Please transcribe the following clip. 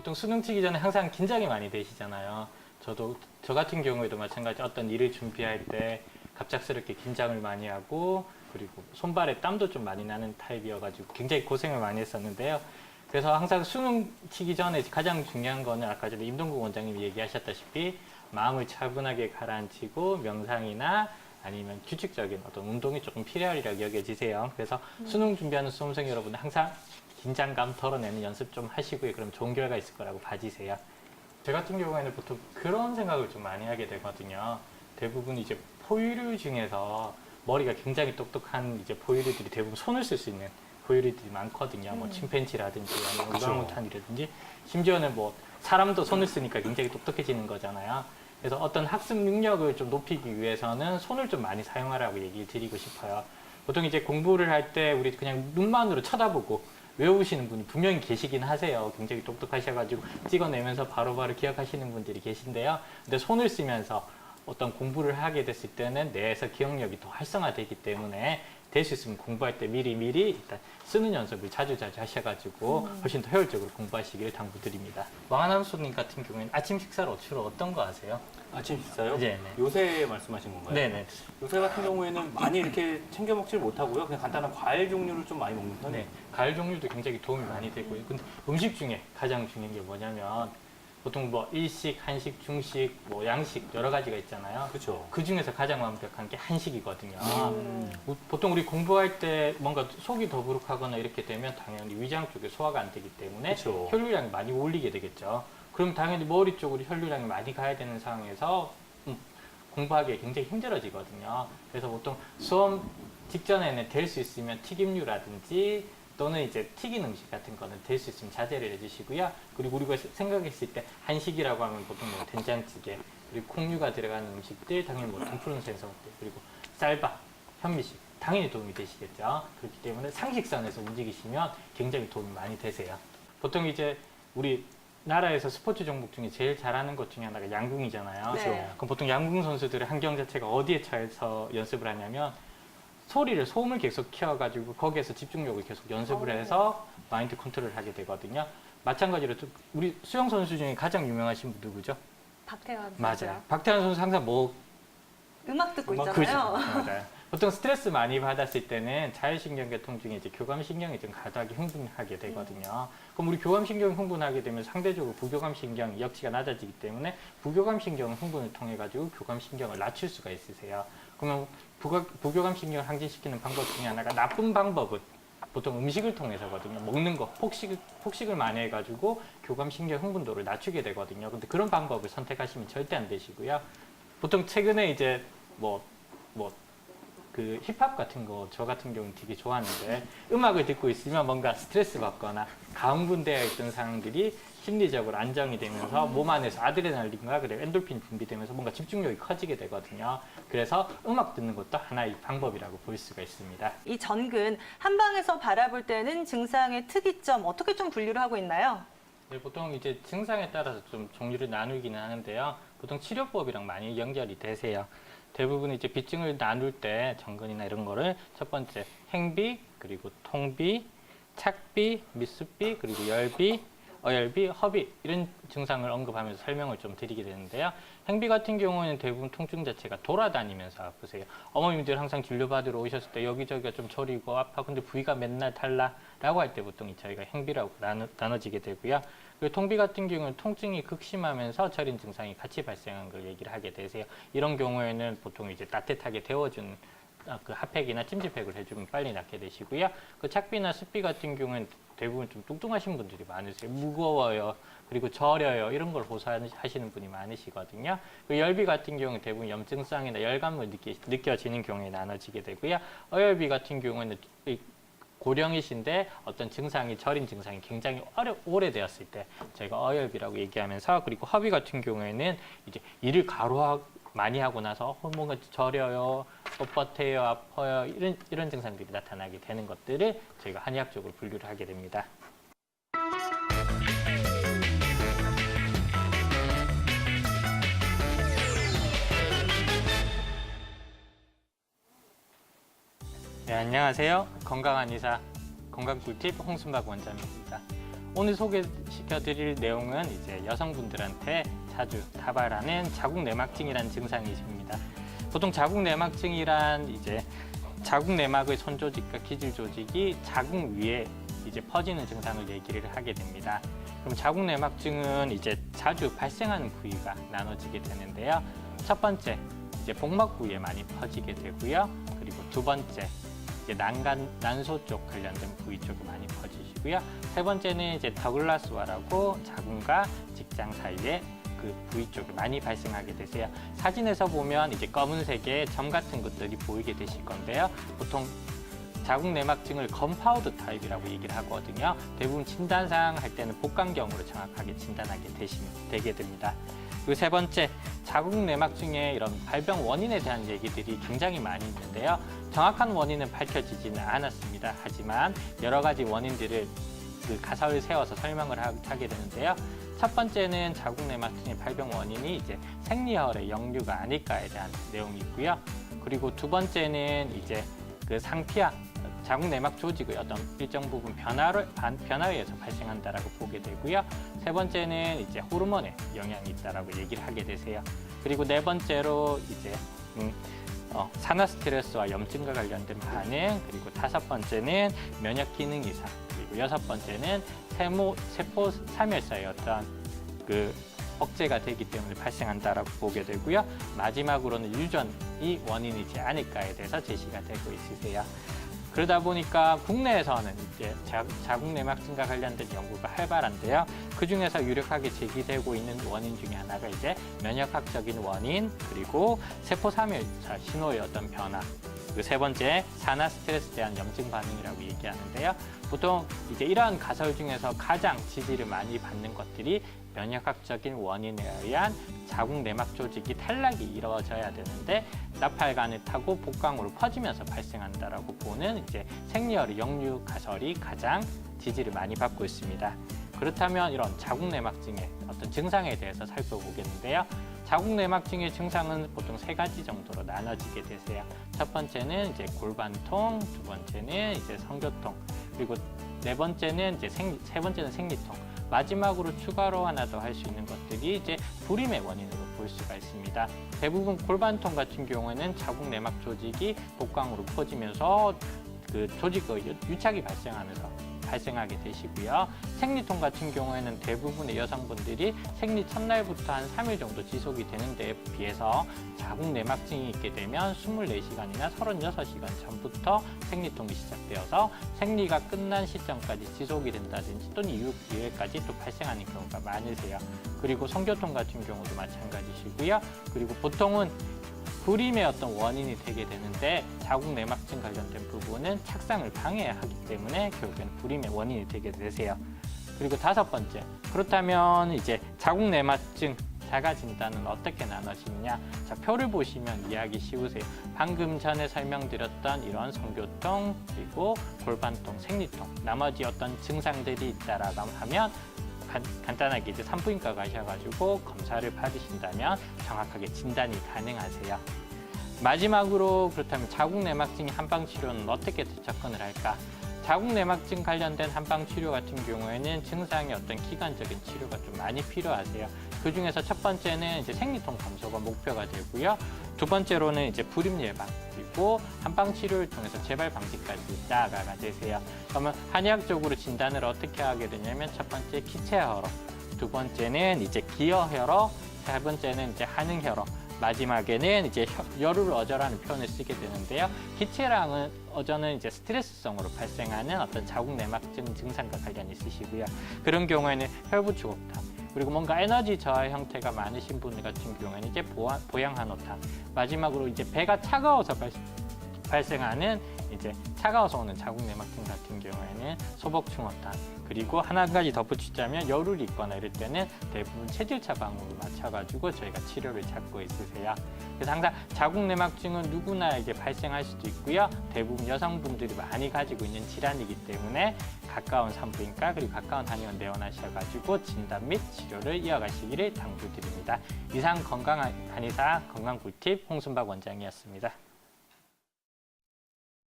보통 수능 치기 전에 항상 긴장이 많이 되시잖아요. 저 같은 경우에도 마찬가지 어떤 일을 준비할 때 갑작스럽게 긴장을 많이 하고 그리고 손발에 땀도 좀 많이 나는 타입이어가지고 굉장히 고생을 많이 했었는데요. 그래서 항상 수능 치기 전에 가장 중요한 거는 아까 전에 임동국 원장님이 얘기하셨다시피 마음을 차분하게 가라앉히고 명상이나 아니면 규칙적인 어떤 운동이 조금 필요하리라고 여겨지세요. 그래서 수능 준비하는 수험생 여러분 항상 긴장감 덜어내는 연습 좀 하시고요. 그럼 좋은 결과 있을 거라고 봐주세요. 저 같은 경우에는 보통 그런 생각을 좀 많이 하게 되거든요. 대부분 이제 포유류 중에서 머리가 굉장히 똑똑한 이제 포유류들이 대부분 손을 쓸 수 있는 포유류들이 많거든요. 뭐 침팬지라든지 아니면 우랑우탄이라든지 심지어는 뭐 사람도 손을 쓰니까 굉장히 똑똑해지는 거잖아요. 그래서 어떤 학습 능력을 좀 높이기 위해서는 손을 좀 많이 사용하라고 얘기 드리고 싶어요. 보통 이제 공부를 할 때 우리 그냥 눈만으로 쳐다보고 외우시는 분이 분명히 계시긴 하세요. 굉장히 똑똑하셔가지고 찍어내면서 바로바로 기억하시는 분들이 계신데요. 근데 손을 쓰면서 어떤 공부를 하게 됐을 때는 뇌에서 기억력이 더 활성화되기 때문에 될 수 있으면 공부할 때 미리미리 일단 쓰는 연습을 자주자주 하셔가지고 훨씬 더 효율적으로 공부하시기를 당부드립니다. 왕하남 수님 같은 경우에는 아침 식사를 주로 어떤 거 하세요? 아침 식사요? 네네. 요새 말씀하신 건가요? 네네. 요새 같은 경우에는 많이 이렇게 챙겨 먹지를 못하고요. 그냥 간단한 과일 종류를 좀 많이 먹는 편이에요. 네. 과일 종류도 굉장히 도움이 많이 되고요. 근데 음식 중에 가장 중요한 게 뭐냐면 보통 뭐 일식, 한식, 중식, 뭐 양식 여러 가지가 있잖아요. 그렇죠. 그 중에서 가장 완벽한 게 한식이거든요. 보통 우리 공부할 때 뭔가 속이 더부룩하거나 이렇게 되면 당연히 위장 쪽에 소화가 안 되기 때문에 그쵸. 혈류량이 많이 올리게 되겠죠. 그럼 당연히 머리 쪽으로 혈류량이 많이 가야 되는 상황에서 공부하기가 굉장히 힘들어지거든요. 그래서 보통 수험 직전에는 될 수 있으면 튀김류라든지 또는 이제 튀긴 음식 같은 거는 될 수 있으면 자제를 해주시고요. 그리고 우리가 생각했을 때 한식이라고 하면 보통 뭐 된장찌개, 그리고 콩류가 들어가는 음식들, 당연히 뭐 등푸른 생선들, 그리고 쌀밥, 현미식, 당연히 도움이 되시겠죠. 그렇기 때문에 상식선에서 움직이시면 굉장히 도움이 많이 되세요. 보통 이제 우리 나라에서 스포츠 종목 중에 제일 잘하는 것 중에 하나가 양궁이잖아요. 네. 그럼 보통 양궁 선수들의 환경 자체가 어디에 처해서 연습을 하냐면 소음을 계속 키워가지고 거기에서 집중력을 계속 연습을 해서 마인드 컨트롤을 하게 되거든요. 마찬가지로 우리 수영 선수 중에 가장 유명하신 분 누구죠? 박태환 맞아요. 선수요. 박태환 선수 항상 음악 듣고 음악 있잖아요. 맞아요. 보통 스트레스 많이 받았을 때는 자율신경계통 중에 이제 교감신경이 좀 과도하게 흥분하게 되거든요. 그럼 우리 교감신경이 흥분하게 되면 상대적으로 부교감신경 역치가 낮아지기 때문에 부교감신경 흥분을 통해 가지고 교감신경을 낮출 수가 있으세요. 그러면 부교감신경을 항진시키는 방법 중에 하나가 나쁜 방법은 보통 음식을 통해서거든요. 먹는 거, 폭식을 많이 해가지고 교감신경 흥분도를 낮추게 되거든요. 근데 그런 방법을 선택하시면 절대 안 되시고요. 보통 최근에 이제 그 힙합 같은 거 저 같은 경우는 되게 좋아하는데 음악을 듣고 있으면 뭔가 스트레스 받거나 가흥분되어 있던 상황들이 심리적으로 안정이 되면서 몸 안에서 아드레날린과 그리고 엔돌핀 분비되면서 뭔가 집중력이 커지게 되거든요. 그래서 음악 듣는 것도 하나의 방법이라고 볼 수가 있습니다. 이 전근 한방에서 바라볼 때는 증상의 특이점 어떻게 좀 분류를 하고 있나요? 네, 보통 이제 증상에 따라서 좀 종류를 나누기는 하는데요. 보통 치료법이랑 많이 연결이 되세요. 대부분 이제 비증을 나눌 때 전근이나 이런 거를 첫 번째 행비, 그리고 통비, 착비, 미숫비, 그리고 열비, 어열비, 허비 이런 증상을 언급하면서 설명을 좀 드리게 되는데요. 행비 같은 경우에는 대부분 통증 자체가 돌아다니면서 아프세요. 어머님들 항상 진료받으러 오셨을 때 여기저기가 좀 저리고 아파 근데 부위가 맨날 달라라고 할 때 보통 저희가 행비라고 나눠지게 되고요. 그리고 통비 같은 경우는 통증이 극심하면서 저린 증상이 같이 발생한 걸 얘기를 하게 되세요. 이런 경우에는 보통 이제 따뜻하게 데워준 그 핫팩이나 찜질팩을 해주면 빨리 낫게 되시고요. 그 착비나 습비 같은 경우는 대부분 좀 뚱뚱하신 분들이 많으세요. 무거워요. 그리고 저려요. 이런 걸 호소하시는 분이 많으시거든요. 그 열비 같은 경우는 대부분 염증성이나 열감을 느껴지는 경우에 나눠지게 되고요. 어열비 같은 경우는 고령이신데 어떤 증상이 저린 증상이 굉장히 오래되었을 때 저희가 어열비라고 얘기하면서 그리고 허비 같은 경우에는 이제 일을 많이 하고 나서 뭔가 저려요, 뻣뻣해요, 아파요 이런 증상들이 나타나게 되는 것들을 저희가 한의학적으로 분류를 하게 됩니다. 네, 안녕하세요. 건강한 의사 건강꿀팁 홍순박 원장입니다. 오늘 소개시켜드릴 내용은 이제 여성분들한테 자주 다발하는 자궁 내막증이라는 증상이 있습니다. 보통 자궁 내막증이란 이제 자궁 내막의 손 조직과 기질 조직이 자궁 위에 이제 퍼지는 증상을 얘기를 하게 됩니다. 그럼 자궁 내막증은 이제 자주 발생하는 부위가 나눠지게 되는데요. 첫 번째, 이제 복막 부위에 많이 퍼지게 되고요. 그리고 두 번째, 이제 난소 쪽 관련된 부위 쪽에 많이 퍼지시고요. 세 번째는 이제 더글라스와라고 자궁과 직장 사이에 그 부위 쪽에 많이 발생하게 되세요. 사진에서 보면 이제 검은색의 점 같은 것들이 보이게 되실 건데요. 보통 자궁 내막증을 건파우더 타입이라고 얘기를 하거든요. 대부분 진단상 할 때는 복강경으로 정확하게 진단하게 되게 됩니다. 그리고 세 번째, 자궁 내막증의 이런 발병 원인에 대한 얘기들이 굉장히 많이 있는데요. 정확한 원인은 밝혀지지는 않았습니다. 하지만 여러 가지 원인들을 그 가설을 세워서 설명을 하게 되는데요. 첫 번째는 자궁 내막증의 발병 원인이 이제 생리혈의 역류가 아닐까에 대한 내용이 있고요. 그리고 두 번째는 이제 그 상피하, 자궁 내막 조직의 어떤 일정 부분 변화에 의해서 발생한다라고 보게 되고요. 세 번째는 이제 호르몬의 영향이 있다라고 얘기를 하게 되세요. 그리고 네 번째로 이제 산화 스트레스와 염증과 관련된 반응, 그리고 다섯 번째는 면역 기능 이상, 그리고 여섯 번째는 세포 사멸사의 어떤 그 억제가 되기 때문에 발생한다라고 보게 되고요. 마지막으로는 유전이 원인이지 않을까에 대해서 제시가 되고 있으세요. 그러다 보니까 국내에서는 이제 자궁 내막증과 관련된 연구가 활발한데요. 그 중에서 유력하게 제기되고 있는 원인 중에 하나가 이제 면역학적인 원인, 그리고 세포 사멸사 신호의 어떤 변화, 그 세 번째 산화 스트레스에 대한 염증 반응이라고 얘기하는데요. 보통 이제 이러한 가설 중에서 가장 지지를 많이 받는 것들이 면역학적인 원인에 의한 자궁 내막 조직이 탈락이 이루어져야 되는데 나팔관을 타고 복강으로 퍼지면서 발생한다라고 보는 이제 생리혈의 역류 가설이 가장 지지를 많이 받고 있습니다. 그렇다면 이런 자궁 내막증의 어떤 증상에 대해서 살펴보겠는데요. 자궁 내막증의 증상은 보통 세 가지 정도로 나눠지게 되세요. 첫 번째는 이제 골반통, 두 번째는 이제 성교통, 그리고 네 번째는 이제 세 번째는 생리통. 마지막으로 추가로 하나 더 할 수 있는 것들이 이제 불임의 원인으로 볼 수가 있습니다. 대부분 골반통 같은 경우에는 자궁 내막 조직이 복강으로 퍼지면서 그 조직의 유착이 발생하게 되시고요. 생리통 같은 경우에는 대부분의 여성분들이 생리 첫날부터 한 3일 정도 지속이 되는 데에 비해서 자궁 내막증이 있게 되면 24시간이나 36시간 전부터 생리통이 시작되어서 생리가 끝난 시점까지 지속이 된다든지 또는 이후에까지 또 발생하는 경우가 많으세요. 그리고 성교통 같은 경우도 마찬가지시고요. 그리고 보통은 불임의 어떤 원인이 되게 되는데 자궁 내막증 관련된 부분은 착상을 방해하기 때문에 결국엔 불임의 원인이 되게 되세요. 그리고 다섯 번째, 그렇다면 이제 자궁 내막증 자가 진단은 어떻게 나눠지느냐? 자, 표를 보시면 이해하기 쉬우세요. 방금 전에 설명드렸던 이런 성교통, 그리고 골반통, 생리통, 나머지 어떤 증상들이 있다라고 하면 간단하게 이제 산부인과 가셔가지고 검사를 받으신다면 정확하게 진단이 가능하세요. 마지막으로 그렇다면 자궁 내막증의 한방 치료는 어떻게 접근을 할까? 자궁 내막증 관련된 한방 치료 같은 경우에는 증상의 어떤 기간적인 치료가 좀 많이 필요하세요. 그 중에서 첫 번째는 이제 생리통 감소가 목표가 되고요. 두 번째로는 이제 불임 예방, 그리고 한방 치료를 통해서 재발 방지까지 나아가게 되세요. 그러면 한의학적으로 진단을 어떻게 하게 되냐면 첫 번째 기체혈허, 두 번째는 이제 기여혈허, 세 번째는 이제 한응혈허, 마지막에는 이제 열을 어절하는 표현을 쓰게 되는데요. 기체랑은 어저는 이제 스트레스성으로 발생하는 어떤 자궁 내막증 증상과 관련이 있으시고요. 그런 경우에는 혈부추곡탕, 그리고 뭔가 에너지 저하 형태가 많으신 분들 같은 경우에는 이제 보양한호탕, 마지막으로 이제 배가 차가워서 발생하는 이제 차가워서 오는 자궁 내막증 같은 경우에는 소복충호탕, 그리고 한 가지 덧붙이자면 열을 있거나 이럴 때는 대부분 체질 처방으로 맞춰가지고 저희가 치료를 찾고 있으세요. 그래서 항상 자궁 내막증은 누구나에게 발생할 수도 있고요. 대부분 여성분들이 많이 가지고 있는 질환이기 때문에 가까운 산부인과 그리고 가까운 한의원 내원하셔가지고 진단 및 치료를 이어가시기를 당부드립니다. 이상 건강한 한의사 건강꿀팁 홍순박 원장이었습니다.